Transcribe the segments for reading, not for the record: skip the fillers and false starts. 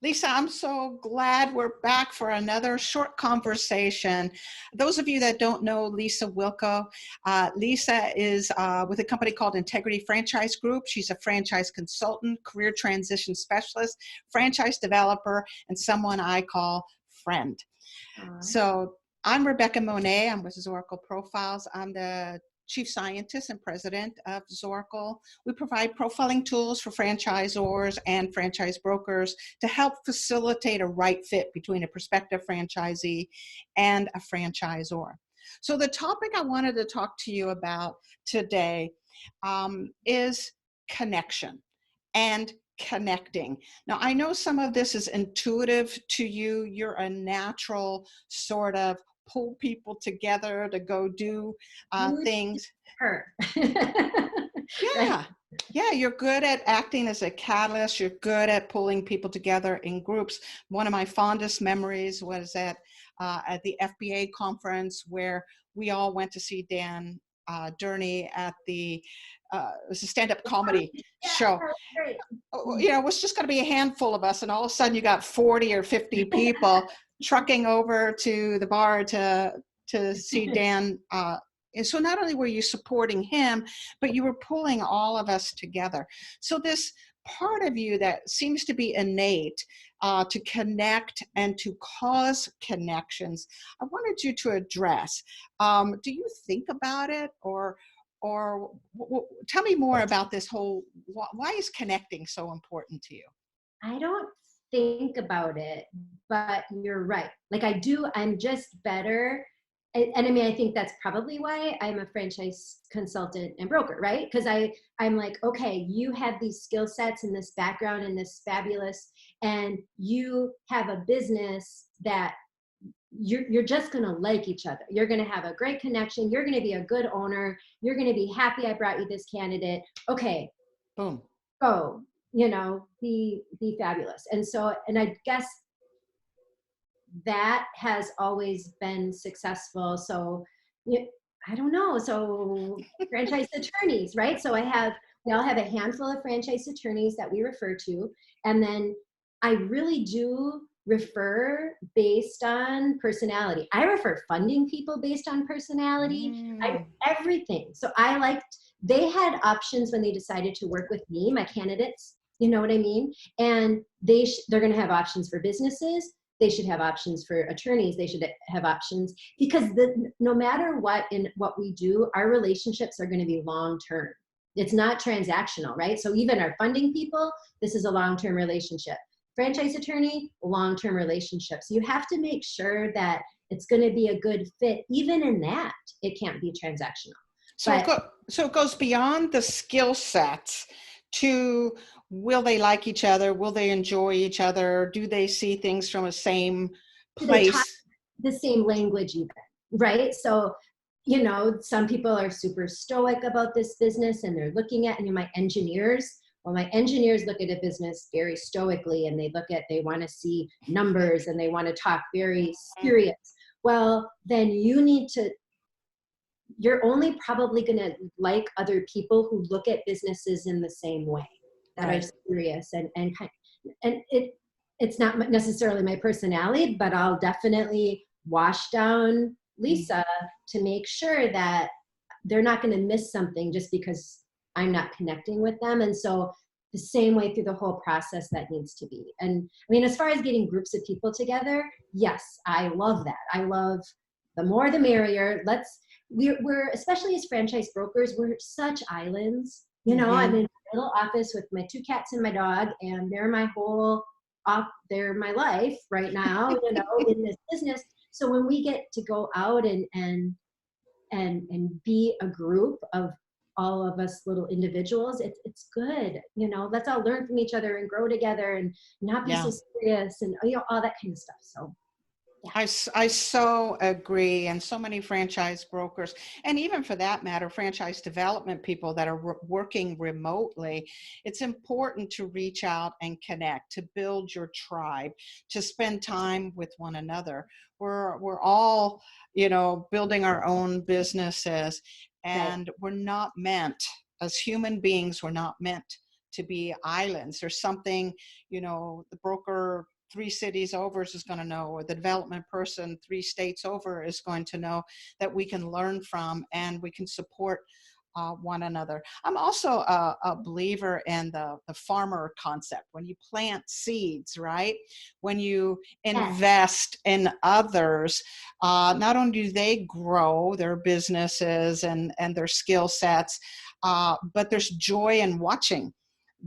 Lisa, I'm so glad we're back for another short conversation. Those of you that don't know Lisa Welko, Lisa is with a company called Integrity Franchise Group. She's a franchise consultant, career transition specialist, franchise developer, and someone I call friend. So I'm Rebecca Monet. I'm with Zorakle Profiles. I'm the Chief Scientist and President of Zorakle. We provide profiling tools for franchisors and franchise brokers to help facilitate a right fit between a prospective franchisee and a franchisor. So the topic I wanted to talk to you about today is connection and connecting. Now, I know some of this is intuitive to you. You're a natural sort of pull people together to go do things. Yeah. Yeah, you're good at acting as a catalyst. You're good at pulling people together in groups. One of my fondest memories was at the FBA conference where we all went to see Dan Durney at the it was a stand-up comedy show. You know, it was just going to be a handful of us, and all of a sudden you got 40 or 50 people trucking over to the bar to see Dan. And so not only were you supporting him, but you were pulling all of us together. So this part of you that seems to be innate to connect and to cause connections, I wanted you to address. Do you think about it, or tell me more about this whole, why is connecting so important to you? I don't think about it, but you're right. Like I do, I'm just better. And I mean, I think that's probably why I'm a franchise consultant and broker, right? Because I'm like, okay, you have these skill sets and this background and this fabulous, and you have a business that you're just going to like each other. You're going to have a great connection. You're going to be a good owner. You're going to be happy I brought you this candidate. Okay. Boom. Go, you know, be fabulous. And so, and I guess that has always been successful. So I don't know. So franchise attorneys, right? So we all have a handful of franchise attorneys that we refer to. And then I really do refer based on personality. I refer funding people based on personality, everything. So they had options when they decided to work with me, my candidates, you know what I mean? And they're going to have options for businesses. They should have options for attorneys. They should have options because no matter what we do, our relationships are going to be long-term. It's not transactional, right? So even our funding people, this is a long-term relationship. Franchise attorney, long-term relationships. You have to make sure that it's going to be a good fit. Even in that, it can't be transactional. So it goes beyond the skill sets to, will they like each other? Will they enjoy each other? Do they see things from a same place? Do they talk the same language even, right? So, you know, some people are super stoic about this business and they're looking at, and my engineers look at a business very stoically, and they want to see numbers and they want to talk very serious. Well, then you're only probably going to like other people who look at businesses in the same way, that are serious and it's not necessarily my personality, but I'll definitely wash down Lisa to make sure that they're not going to miss something just because I'm not connecting with them. And so the same way through the whole process that needs to be. And I mean, as far as getting groups of people together, yes, I love that. I love the more the merrier. We're especially as franchise brokers, we're such islands. You know, I'm in a little office with my 2 cats and my dog, and they're my life right now, you know, in this business. So when we get to go out and be a group of all of us little individuals, it's good. You know, let's all learn from each other and grow together and not be so serious and, you know, all that kind of stuff. So I so agree. And so many franchise brokers, and even for that matter, franchise development people that are working remotely, it's important to reach out and connect, to build your tribe, to spend time with one another. We're all, you know, building our own businesses, and we're not meant, as human beings, we're not meant to be islands. There's something, the broker 3 cities over is going to know, or the development person 3 states over is going to know, that we can learn from and we can support one another. I'm also a believer in the farmer concept. When you plant seeds, right? When you invest in others, not only do they grow their businesses and their skill sets, but there's joy in watching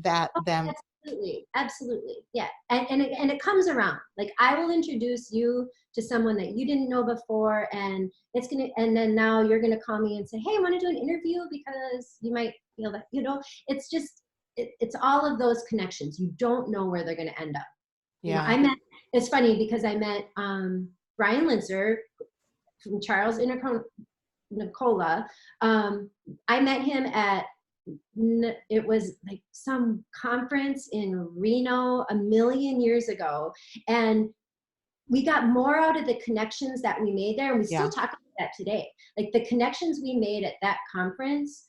that them. Absolutely. Absolutely. Yeah. And it comes around. Like, I will introduce you to someone that you didn't know before, and and then now you're going to call me and say, hey, I want to do an interview because you might feel that, it's just, it's all of those connections. You don't know where they're going to end up. Yeah. It's funny because I met Brian Linzer from Charles Nicola. I met him at, it was like some conference in Reno a million years ago, and we got more out of the connections that we made there, and we still talk about that today. Like, the connections we made at that conference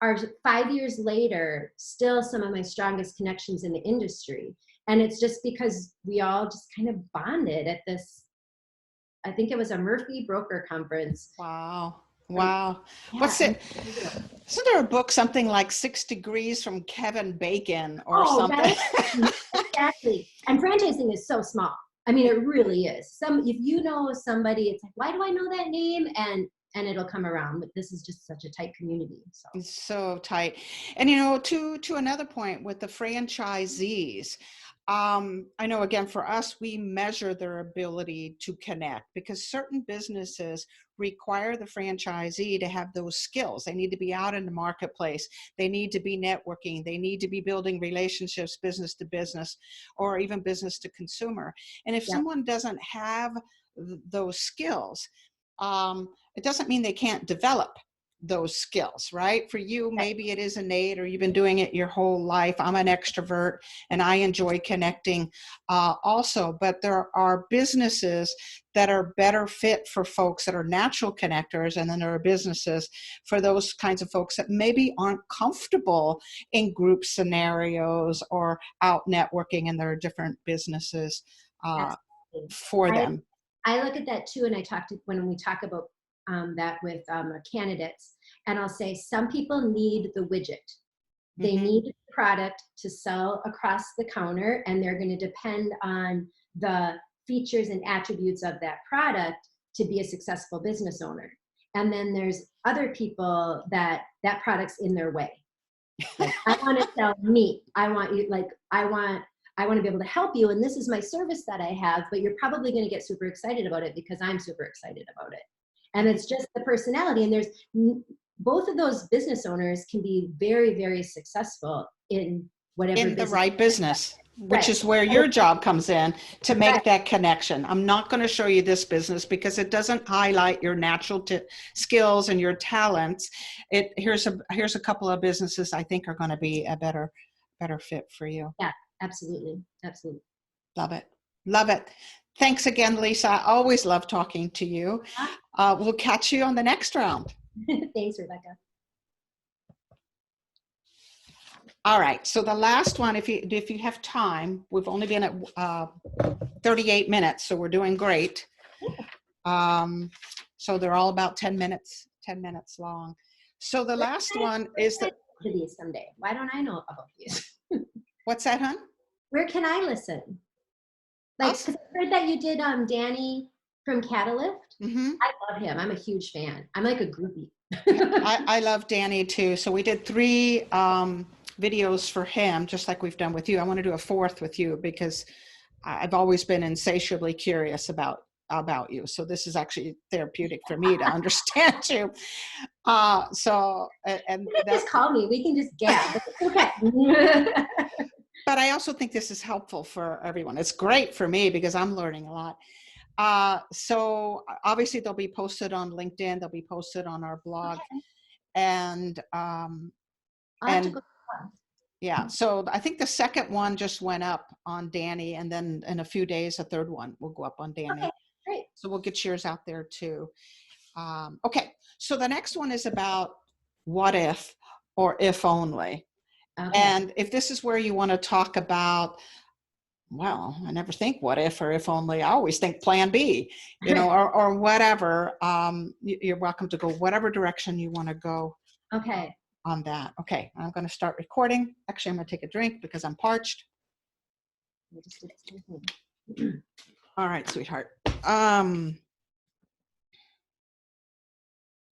are 5 years later still some of my strongest connections in the industry. And it's just because we all just kind of bonded at this, I think it was a Murphy broker conference. Wow. Yeah. What's it? Isn't there a book, something like 6 Degrees from Kevin Bacon or something? Right? Exactly. And franchising is so small. I mean, it really is. If you know somebody, it's like, why do I know that name? And it'll come around. But this is just such a tight community. So it's so tight. And to another point with the franchisees, I know, again, for us, we measure their ability to connect, because certain businesses require the franchisee to have those skills. They need to be out in the marketplace. They need to be networking. They need to be building relationships, business to business, or even business to consumer. And if someone doesn't have those skills, it doesn't mean they can't develop those skills, right? For you, maybe it is innate, or you've been doing it your whole life. I'm an extrovert and I enjoy connecting also, but there are businesses that are better fit for folks that are natural connectors, and then there are businesses for those kinds of folks that maybe aren't comfortable in group scenarios or out networking, and there are different businesses for them. I look at that too, and when we talk about that with candidates, and I'll say some people need the widget. They need the product to sell across the counter, and they're going to depend on the features and attributes of that product to be a successful business owner. And then there's other people that product's in their way. Like, I want to sell meat. I want you, like, I want to be able to help you, and this is my service that I have, but you're probably going to get super excited about it because I'm super excited about it. And it's just the personality. And there's both of those business owners can be very, very successful in whatever in business. The right business, which is where your job comes in, to make that connection. I'm not going to show you this business because it doesn't highlight your natural skills and your talents. Here's a couple of businesses I think are going to be a better fit for you. Yeah, absolutely. Absolutely. Love it. Love it. Thanks again, Lisa. I always love talking to you. We'll catch you on the next round. Thanks, Rebecca. All right. So the last one, if you have time, we've only been at 38 minutes, so we're doing great. So they're all about 10 minutes long. So the last one is the. To these someday. Why don't I know about these? What's that, hon? Where can I listen? Like, because I heard that you did Danny from Catalyst. I love him. I'm a huge fan. I'm like a groupie. I love Danny too. So we did 3 videos for him, just like we've done with you. I want to do a 4th with you because I've always been insatiably curious about you. So this is actually therapeutic for me to understand you. Just call me. We can just gab. Okay. But I also think this is helpful for everyone. It's great for me because I'm learning a lot. So obviously they'll be posted on LinkedIn. They'll be posted on our blog. And yeah, so I think the second one just went up on Danny, and then in a few days, a third one will go up on Danny. Okay, great. So we'll get yours out there too. Okay, so the next one is about what if, or if only. Okay. And if this is where you want to talk about, well, I never think what if or if only. I always think plan B, or whatever. You're welcome to go whatever direction you want to go Okay. on that. Okay, I'm going to start recording. Actually, I'm going to take a drink because I'm parched. All right, sweetheart.